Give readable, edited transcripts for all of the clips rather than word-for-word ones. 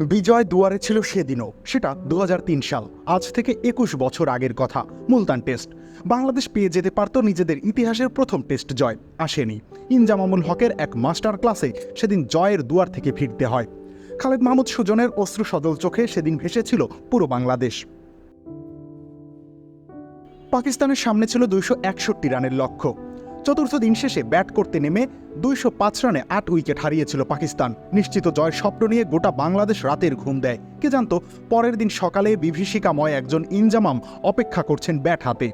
বিজয় দুয়ারে ছিল সেদিনও, সেটা 2003 সাল, আজ থেকে 21 বছর আগের কথা। মুলতান টেস্ট বাংলাদেশ পেয়ে যেতে পারত নিজেদের ইতিহাসের প্রথম টেস্ট জয়, আসেনি। ইনজামামুল হকের এক মাস্টার ক্লাসে সেদিন জয়ের দুয়ার থেকে ফিরতে হয়। খালেদ মাহমুদ সুজনের অশ্রু সজল চোখে সেদিন ভেসেছিল পুরো বাংলাদেশ। পাকিস্তানের সামনে ছিল 261 রানের লক্ষ্য। চতুর্থ দিন শেষে ব্যাট করতে নেমে 205 রানে 8 উইকেট হারিয়েছিল পাকিস্তান। নিশ্চিত জয়ের স্বপ্ন নিয়ে গোটা বাংলাদেশ রাতের ঘুম দেয়। কে জানতো পরের দিন সকালে বিভীষিকাময় একজন ইনজামাম অপেক্ষা করছেন ব্যাট হাতে।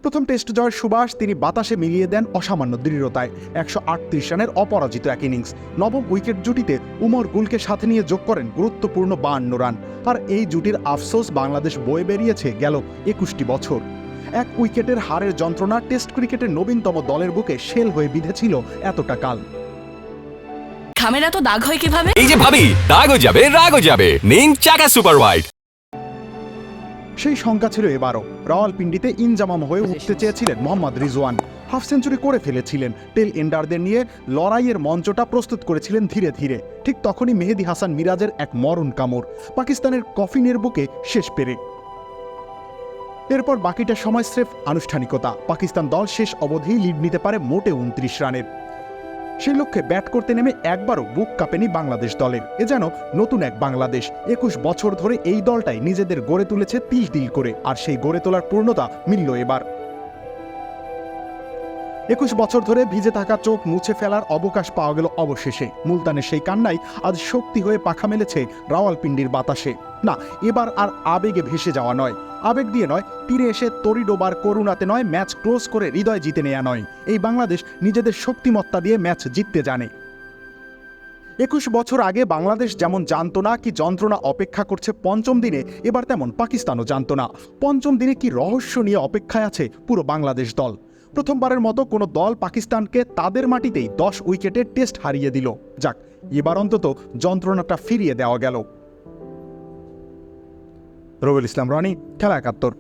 প্রথম টেস্ট জয়ের সুবাস তিনি বাতাসে মিলিয়ে দেন অসামান্য দৃঢ়তায়। 138 রানের অপরাজিত এক ইনিংস। নবম উইকেট জুটিতে উমর গুলকে সাথে নিয়ে যোগ করেন গুরুত্বপূর্ণ 52 রান। আর এই জুটির আফসোস বাংলাদেশ বয়ে বেরিয়েছে গেল 21টি বছর। এক উইকেটের হারের যন্ত্রণা টেস্ট ক্রিকেটের নবীনতম দলের বুকে শেল হয়ে বিঁধেছিল এতটা কাল। খামেরা তো দাগ হয় কিভাবে? এই যে ভাবি, দাগও যাবে রাগও যাবে, নিন চাকা সুপার হোয়াইট। সেই শঙ্কা ছিল এবারও। রাওয়ালপিন্ডিতে ইনজামাম হয়ে উঠতে চেয়েছিলেন মোহাম্মদ রিজওয়ান। হাফ সেঞ্চুরি করে ফেলেছিলেন। টেল এন্ডারদের নিয়ে লড়াইয়ের মঞ্চটা প্রস্তুত করেছিলেন ধীরে ধীরে। ঠিক তখনই মেহেদী হাসান মিরাজের এক মরণ কামড় পাকিস্তানের কফিনের বুকে শেষ পেরে। এরপর বাকিটা সময় স্রেফ আনুষ্ঠানিকতা। পাকিস্তান দল শেষ অবধি লিড নিতে পারে মোটে 29 রানের। সেই লক্ষ্যে ব্যাট করতে নেমে একবারও বুক কাঁপেনি বাংলাদেশ দলের। এ যেন নতুন এক বাংলাদেশ। 21 বছর ধরে এই দলটাই নিজেদের গড়ে তুলেছে তিল তিল করে, আর সেই গড়ে তোলার পূর্ণতা মিলল এবার। 21 বছর ধরে ভিজে থাকা চোখ মুছে ফেলার অবকাশ পাওয়া গেল অবশেষে। মুলতানের সেই কান্নাই আজ শক্তি হয়ে পাখা মেলেছে রাওয়ালপিন্ডির বাতাসে। না, এবার আর আবেগে ভেসে যাওয়া নয়, আবেগ দিয়ে নয়, তীরে এসে তরি ডোবার করুণাতে নয়, ম্যাচ ক্লোজ করে হৃদয় জিতে নেওয়া নয়। এই বাংলাদেশ নিজেদের শক্তিমত্তা দিয়ে ম্যাচ জিততে জানে। 21 বছর আগে বাংলাদেশ যেমন জানতো না কি যন্ত্রণা অপেক্ষা করছে পঞ্চম দিনে, এবার তেমন পাকিস্তানও জানতো না পঞ্চম দিনে কি রহস্য নিয়ে অপেক্ষায় আছে পুরো বাংলাদেশ দল। প্রথমবারের মতো কোনো দল পাকিস্তানকে তাদের মাটিতেই 10 উইকেটে টেস্ট হারিয়ে দিল। যাক, এবার অন্তত যন্ত্রণাটা ফিরিয়ে দেওয়া গেল। রবিউল ইসলাম রনি, খেলা 71।